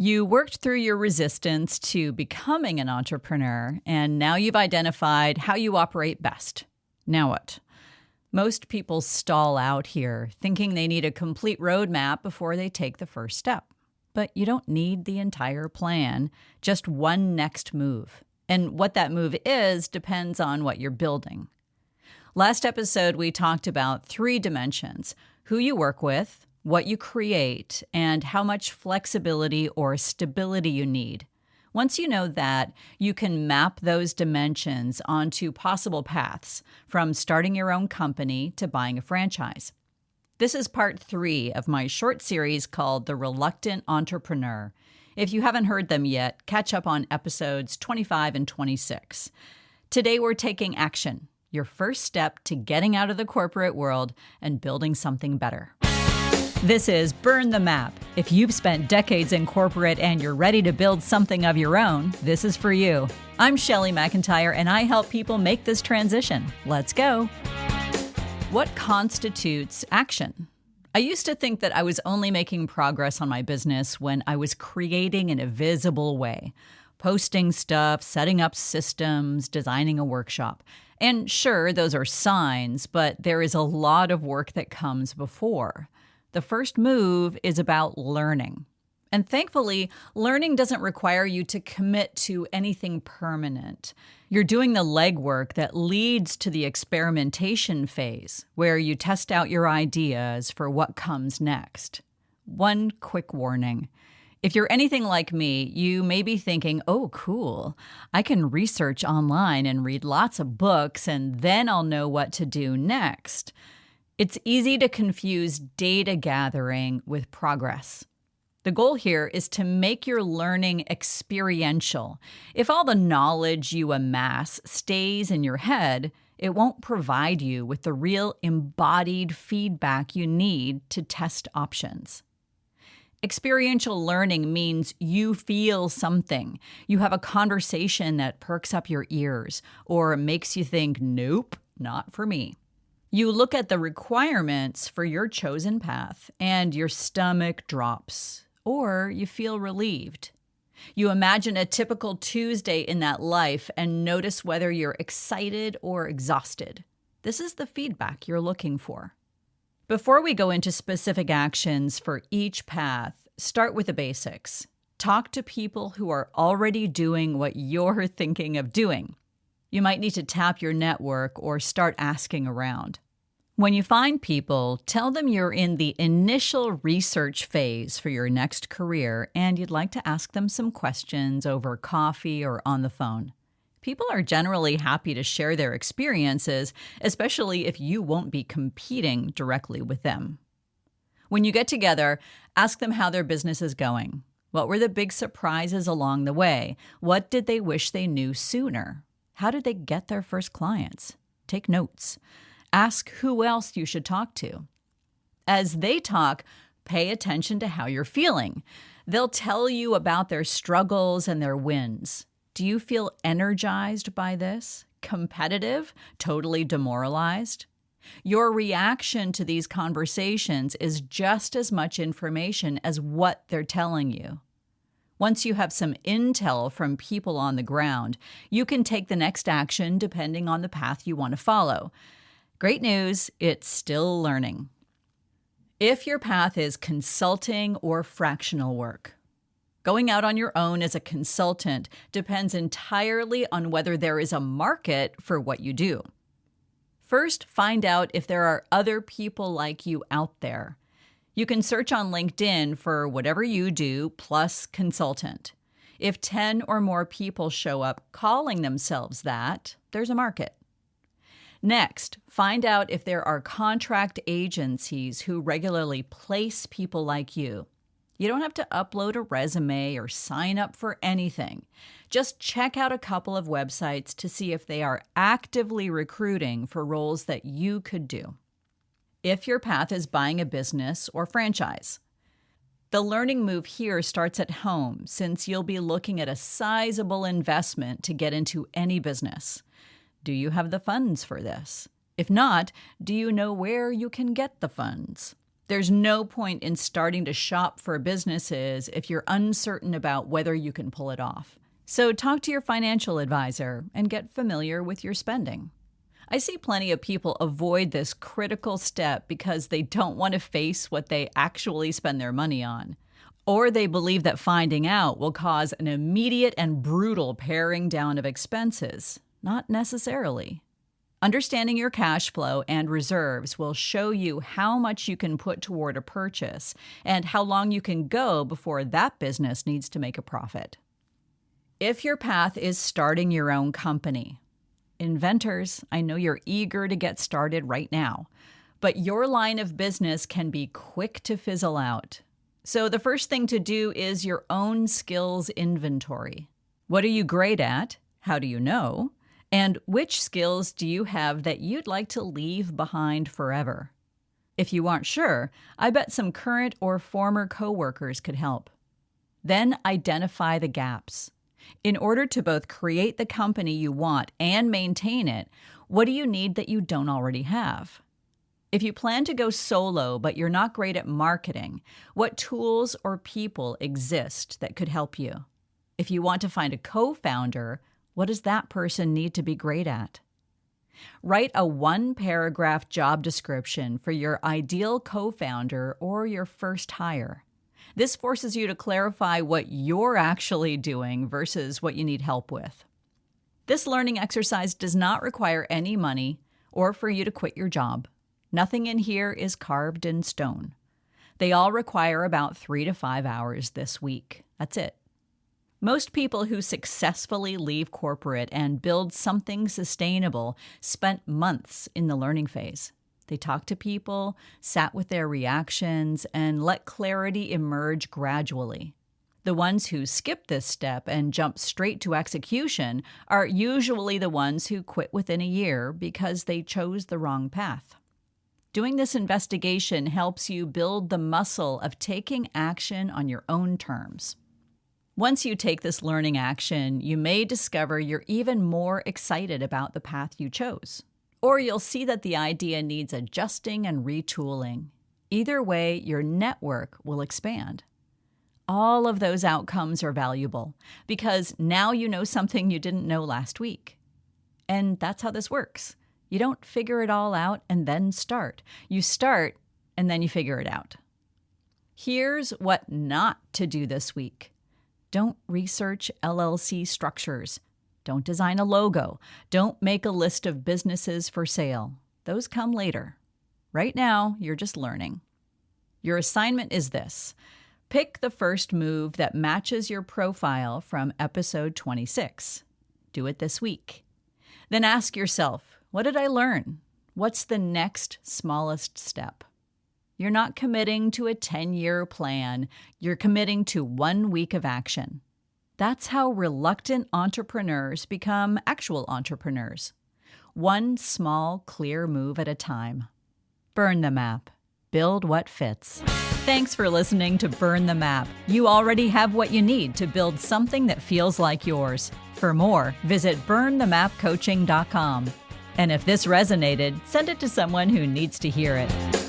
You worked through your resistance to becoming an entrepreneur, and now you've identified how you operate best. Now what? Most people stall out here, thinking they need a complete roadmap before they take the first step. But you don't need the entire plan, just one next move. And what that move is depends on what you're building. Last episode, we talked about 3 dimensions: who you work with, what you create, and how much flexibility or stability you need. Once you know that, you can map those dimensions onto possible paths, from starting your own company to buying a franchise. This is part 3 of my short series called The Reluctant Entrepreneur. If you haven't heard them yet, catch up on episodes 25 and 26. Today we're taking action, your first step to getting out of the corporate world and building something better. This is Burn the Map. If you've spent decades in corporate and you're ready to build something of your own, this is for you. I'm Shelley McIntyre, and I help people make this transition. Let's go. What constitutes action? I used to think that I was only making progress on my business when I was creating in a visible way, posting stuff, setting up systems, designing a workshop. And sure, those are signs, but there is a lot of work that comes before. The first move is about learning. And thankfully, learning doesn't require you to commit to anything permanent. You're doing the legwork that leads to the experimentation phase, where you test out your ideas for what comes next. One quick warning. If you're anything like me, you may be thinking, oh, cool, I can research online and read lots of books, and then I'll know what to do next. It's easy to confuse data gathering with progress. The goal here is to make your learning experiential. If all the knowledge you amass stays in your head, it won't provide you with the real embodied feedback you need to test options. Experiential learning means you feel something. You have a conversation that perks up your ears or makes you think, nope, not for me. You look at the requirements for your chosen path and your stomach drops, or you feel relieved. You imagine a typical Tuesday in that life and notice whether you're excited or exhausted. This is the feedback you're looking for. Before we go into specific actions for each path, start with the basics. Talk to people who are already doing what you're thinking of doing. You might need to tap your network or start asking around. When you find people, tell them you're in the initial research phase for your next career and you'd like to ask them some questions over coffee or on the phone. People are generally happy to share their experiences, especially if you won't be competing directly with them. When you get together, ask them how their business is going. What were the big surprises along the way? What did they wish they knew sooner? How did they get their first clients? Take notes. Ask who else you should talk to. As they talk, pay attention to how you're feeling. They'll tell you about their struggles and their wins. Do you feel energized by this? Competitive? Totally demoralized? Your reaction to these conversations is just as much information as what they're telling you. Once you have some intel from people on the ground, you can take the next action depending on the path you want to follow. Great news, it's still learning. If your path is consulting or fractional work, going out on your own as a consultant depends entirely on whether there is a market for what you do. First, find out if there are other people like you out there. You can search on LinkedIn for whatever you do plus consultant. If 10 or more people show up calling themselves that, there's a market. Next, find out if there are contract agencies who regularly place people like you. You don't have to upload a resume or sign up for anything. Just check out a couple of websites to see if they are actively recruiting for roles that you could do. If your path is buying a business or franchise, the learning move here starts at home since you'll be looking at a sizable investment to get into any business. Do you have the funds for this? If not, do you know where you can get the funds? There's no point in starting to shop for businesses if you're uncertain about whether you can pull it off. So talk to your financial advisor and get familiar with your spending. I see plenty of people avoid this critical step because they don't want to face what they actually spend their money on. Or they believe that finding out will cause an immediate and brutal paring down of expenses. Not necessarily. Understanding your cash flow and reserves will show you how much you can put toward a purchase and how long you can go before that business needs to make a profit. If your path is starting your own company, inventors, I know you're eager to get started right now, but your line of business can be quick to fizzle out. So the first thing to do is your own skills inventory. What are you great at? How do you know? And which skills do you have that you'd like to leave behind forever? If you aren't sure, I bet some current or former coworkers could help. Then identify the gaps. In order to both create the company you want and maintain it, what do you need that you don't already have? If you plan to go solo but you're not great at marketing, what tools or people exist that could help you? If you want to find a co-founder, what does that person need to be great at? Write a one-paragraph job description for your ideal co-founder or your first hire. This forces you to clarify what you're actually doing versus what you need help with. This learning exercise does not require any money or for you to quit your job. Nothing in here is carved in stone. They all require about 3 to 5 hours this week. That's it. Most people who successfully leave corporate and build something sustainable spent months in the learning phase. They talked to people, sat with their reactions, and let clarity emerge gradually. The ones who skip this step and jump straight to execution are usually the ones who quit within a year because they chose the wrong path. Doing this investigation helps you build the muscle of taking action on your own terms. Once you take this learning action, you may discover you're even more excited about the path you chose. Or you'll see that the idea needs adjusting and retooling. Either way, your network will expand. All of those outcomes are valuable because now you know something you didn't know last week. And that's how this works. You don't figure it all out and then start. You start and then you figure it out. Here's what not to do this week. Don't research LLC structures. Don't design a logo. Don't make a list of businesses for sale. Those come later. Right now, you're just learning. Your assignment is this. Pick the first move that matches your profile from episode 26. Do it this week. Then ask yourself, what did I learn? What's the next smallest step? You're not committing to a 10-year plan. You're committing to 1 week of action. That's how reluctant entrepreneurs become actual entrepreneurs. One small, clear move at a time. Burn the map. Build what fits. Thanks for listening to Burn the Map. You already have what you need to build something that feels like yours. For more, visit burnthemapcoaching.com. And if this resonated, send it to someone who needs to hear it.